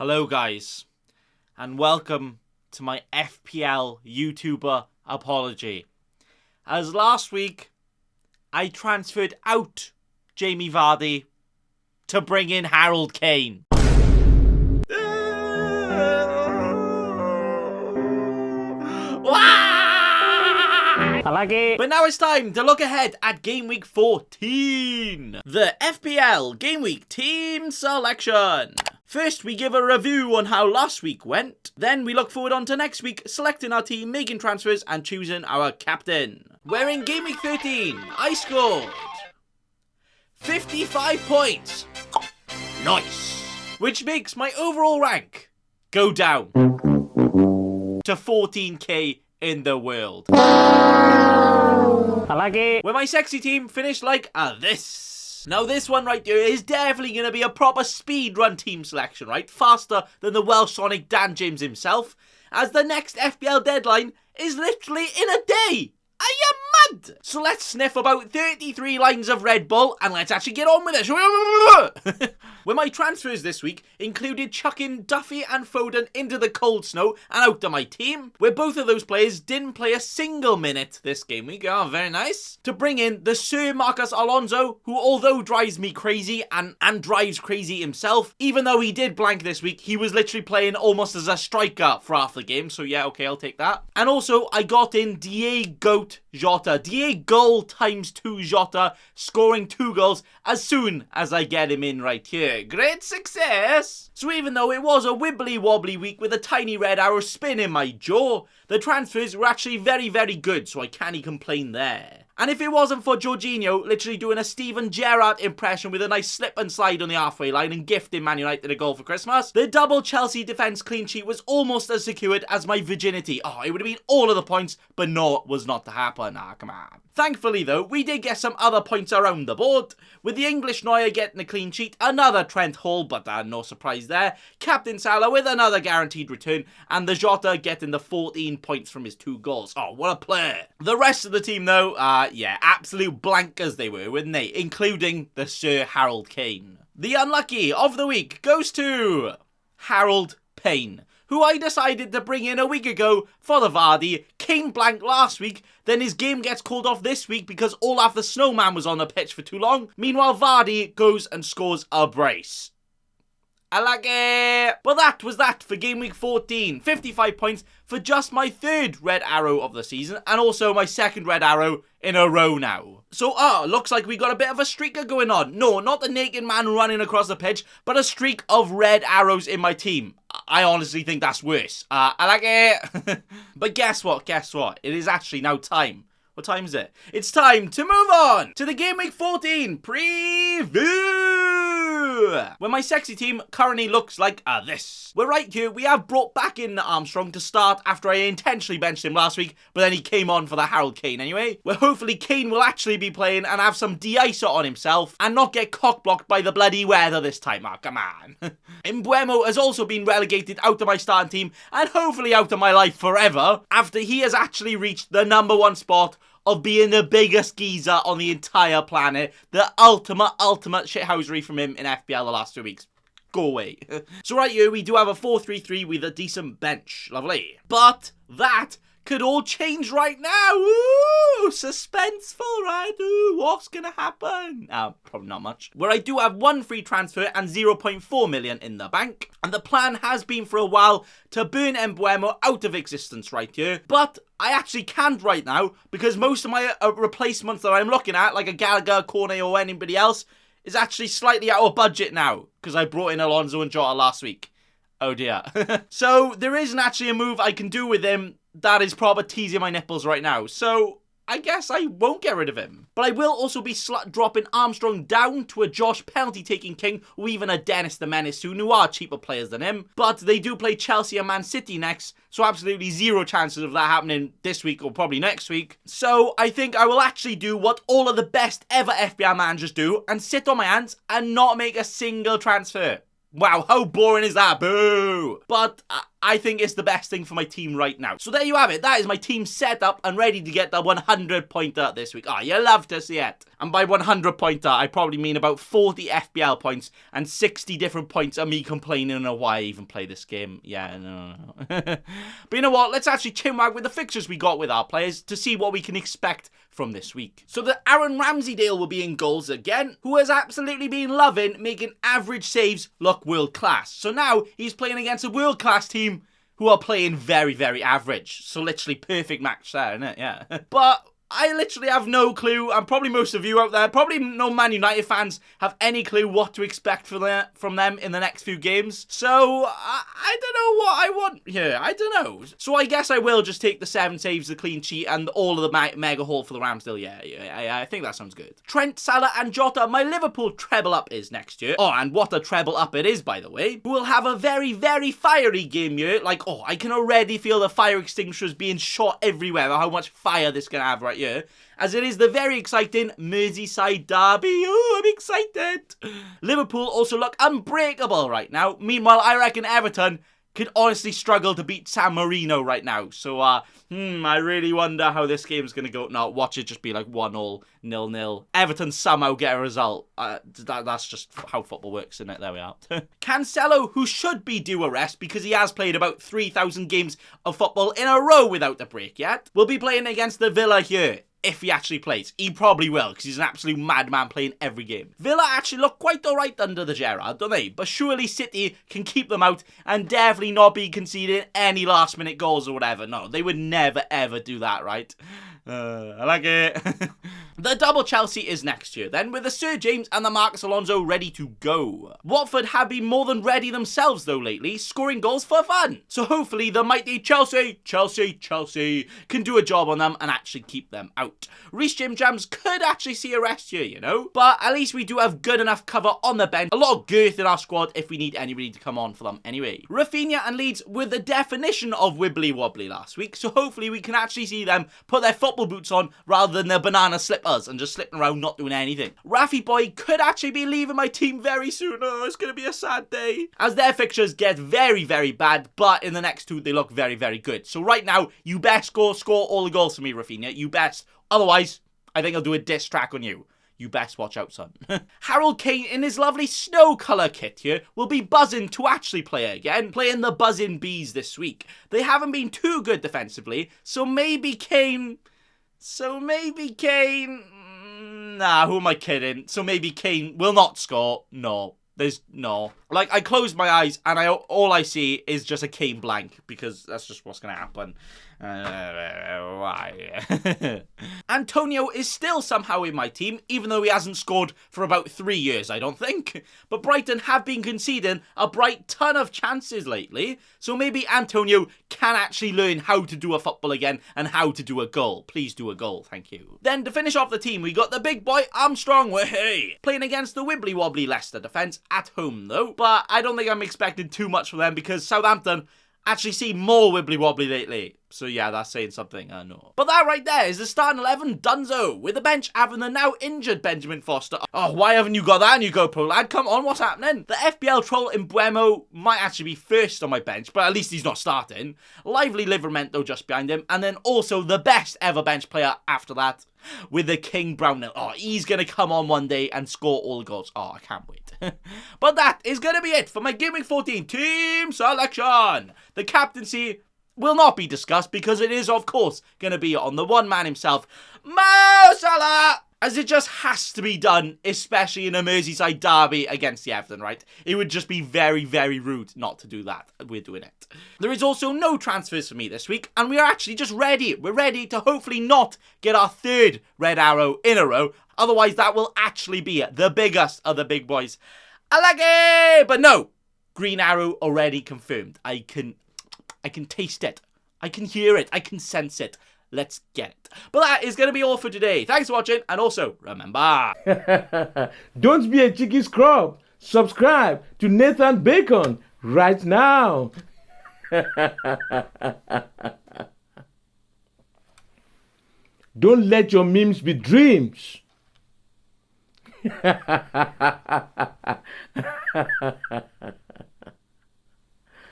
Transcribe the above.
Hello guys, and welcome to my FPL YouTuber apology. As last week, I transferred out Jamie Vardy to bring in Harold Kane. I like it. But now it's time to look ahead at Game Week 14. The FPL Game Week Team Selection. First, we give a review on how last week went. Then we look forward on to next week, selecting our team, making transfers, and choosing our captain. Where in Game Week 13, I scored 55 points. Nice. Which makes my overall rank go down to 14k in the world. I like it. Where my sexy team finished like this. Now this one right here is definitely going to be a proper speed run team selection, right? Faster than the Welsh Sonic Dan James himself, as the next FPL deadline is literally in a day. Are you mad? So let's sniff about 33 lines of Red Bull and let's actually get on with it. Where my transfers this week included chucking Duffy and Foden into the cold snow and out of my team, where both of those players didn't play a single minute this game week. Oh, very nice. To bring in the Sir Marcus Alonso, who although drives me crazy and drives crazy himself, even though he did blank this week, he was literally playing almost as a striker for half the game. So yeah, okay, I'll take that. And also, I got in Diego Jota. Diego times 2 Jota, scoring 2 goals as soon as I get him in right here. Great success! So even though it was a wibbly wobbly week with a tiny red arrow spin in my jaw, the transfers were actually very, very good, so I can't complain there. And if it wasn't for Jorginho literally doing a Steven Gerrard impression with a nice slip and slide on the halfway line and gifting Man United a goal for Christmas, the double Chelsea defence clean sheet was almost as secured as my virginity. Oh, it would have been all of the points, but no, it was not to happen. Ah, come on. Thankfully though, we did get some other points around the board, with the English Neuer getting a clean sheet, another Trent Hall, but no surprise there, Captain Salah with another guaranteed return, and the Jota getting the 14 points from his 2 goals. Oh, what a player. The rest of the team though, yeah, absolute blankers they were, weren't they? Including the Sir Harold Kane. The unlucky of the week goes to Harold Payne, who I decided to bring in a week ago for the Vardy. Kane blanked last week, then his game gets called off this week because Olaf the Snowman was on the pitch for too long. Meanwhile, Vardy goes and scores a brace. I like it. But that was that for Game Week 14. 55 points for just my 3rd red arrow of the season, and also my 2nd red arrow in a row now. So, looks like we got a bit of a streaker going on. No, not the naked man running across the pitch, but a streak of red arrows in my team. I honestly think that's worse. I like it. But guess what? It is actually now time. What time is it? It's time to move on to the Game Week 14 preview, where my sexy team currently looks like this. We're right here. We have brought back in Armstrong to start after I intentionally benched him last week, but then he came on for the Harold Kane anyway. Where hopefully Kane will actually be playing and have some de-icer on himself and not get cock-blocked by the bloody weather this time. Oh, come on. Mbeumo has also been relegated out of my starting team and houghly out of my life forever after he has actually reached the #1 spot of being the biggest geezer on the entire planet. The ultimate shithousery from him in FPL the last 2 weeks. Go away. So right here, we do have a 4-3-3 with a decent bench. Lovely. But that could all change right now. Ooh, suspenseful, right? Ooh, what's gonna happen? Probably not much. Where I do have 1 free transfer and 0.4 million in the bank. And the plan has been for a while to burn Mbeumo out of existence right here. But I actually can't right now because most of my replacements that I'm looking at, like a Gallagher, Cornet or anybody else, is actually slightly out of budget now because I brought in Alonso and Jota last week. Oh dear. So there isn't actually a move I can do with him that is proper teasing my nipples right now. So I guess I won't get rid of him. But I will also be dropping Armstrong down to a Josh penalty-taking king or even a Dennis the Menace soon, who are cheaper players than him. But they do play Chelsea and Man City next, so absolutely 0 chances of that happening this week or probably next week. So I think I will actually do what all of the best ever FPL managers do and sit on my hands and not make a single transfer. Wow, how boring is that? Boo! But I think it's the best thing for my team right now. So there you have it. That is my team set up and ready to get the 100-pointer this week. Oh, you love to see it. And by 100-pointer, I probably mean about 40 FPL points and 60 different points of me complaining on why I even play this game. Yeah, no. But you know what? Let's actually chinwag with the fixtures we got with our players to see what we can expect from this week. So the Aaron Ramsdale will be in goals again, who has absolutely been loving making average saves look world class. So now he's playing against a world class team who are playing very, very average. So literally perfect match there, isn't it? Yeah. But I literally have no clue, and probably most of you out there, probably no Man United fans, have any clue what to expect from them in the next few games. So, I don't know what I want here. I don't know. So I guess I will just take the 7 saves, the clean sheet, and all of the mega haul for the Ramsdale. Yeah, I think that sounds good. Trent, Salah, and Jota, my Liverpool treble up is next year. Oh, and what a treble up it is, by the way. We'll have a very, very fiery game here. Like, oh, I can already feel the fire extinguishers being shot everywhere. How much fire this can have right here, as it is the very exciting Merseyside derby. Oh, I'm excited. Liverpool also look unbreakable right now. Meanwhile, I reckon Everton could honestly struggle to beat San Marino right now. So, I really wonder how this game's going to go. No, watch it just be like 1-0, 0-0. Everton somehow get a result. That's just how football works, isn't it? There we are. Cancelo, who should be due a rest because he has played about 3,000 games of football in a row without a break yet, will be playing against the Villa here. If he actually plays. He probably will, because he's an absolute madman playing every game. Villa actually look quite alright under the Gerrard, don't they? But surely City can keep them out and definitely not be conceding any last minute goals or whatever. No, they would never ever do that, right? I like it. The double Chelsea is next year then, with the Sir James and the Marcus Alonso ready to go. Watford have been more than ready themselves though lately, scoring goals for fun. So hopefully the mighty Chelsea can do a job on them and actually keep them out. Reece Jams could actually see a rest here, you know, but at least we do have good enough cover on the bench, a lot of girth in our squad if we need anybody to come on for them anyway. Rafinha and Leeds were the definition of wibbly wobbly last week, so hopefully we can actually see them put their football boots on rather than their banana slippers and just slipping around not doing anything. Rafi boy could actually be leaving my team very soon. Oh, it's going to be a sad day, as their fixtures get very, very bad, but in the next 2 they look very, very good. So right now, you best score all the goals for me, Rafinha. You best. Otherwise, I think I'll do a diss track on you. You best watch out, son. Harold Kane in his lovely snow colour kit here will be buzzing to actually play again, playing the Buzzing Bees this week. They haven't been too good defensively, so maybe Kane... Nah, who am I kidding? So maybe Kane will not score. No. There's no. Like, I close my eyes and all I see is just a Kane blank, because that's just what's going to happen. Why? Antonio is still somehow in my team, even though he hasn't scored for about 3 years, I don't think. But Brighton have been conceding a bright ton of chances lately, so maybe Antonio can actually learn how to do a football again and how to do a goal. Please do a goal, thank you. Then to finish off the team, we got the big boy Armstrong, hey, playing against the wibbly wobbly Leicester defence at home though. But I don't think I'm expecting too much from them because Southampton actually see more wibbly wobbly lately. So yeah, that's saying something, I know. But that right there is the starting 11 dunzo, with the bench having the now injured Benjamin Foster. Oh, why haven't you got that on your GoPro, lad? Come on, what's happening? The FPL troll in Buemo might actually be first on my bench, but at least he's not starting. Lively Livermento just behind him, and then also the best ever bench player after that, with the King Brownell. Oh, he's going to come on one day and score all the goals. Oh, I can't wait. But that is going to be it for my GameWeek 14 team selection. The captaincy will not be discussed because it is, of course, going to be on the one man himself, Mo Salah, as it just has to be done, especially in a Merseyside derby against the Everton, right? It would just be very, very rude not to do that. We're doing it. There is also no transfers for me this week, and we are actually just ready. We're ready to hopefully not get our 3rd red arrow in a row. Otherwise, that will actually be the biggest of the big boys. I like it! But no, green arrow already confirmed. I can taste it. I can hear it. I can sense it. Let's get it. But that is going to be all for today. Thanks for watching. And also, remember... Don't be a cheeky scrub. Subscribe to Nathan Bacon right now. Don't let your memes be dreams.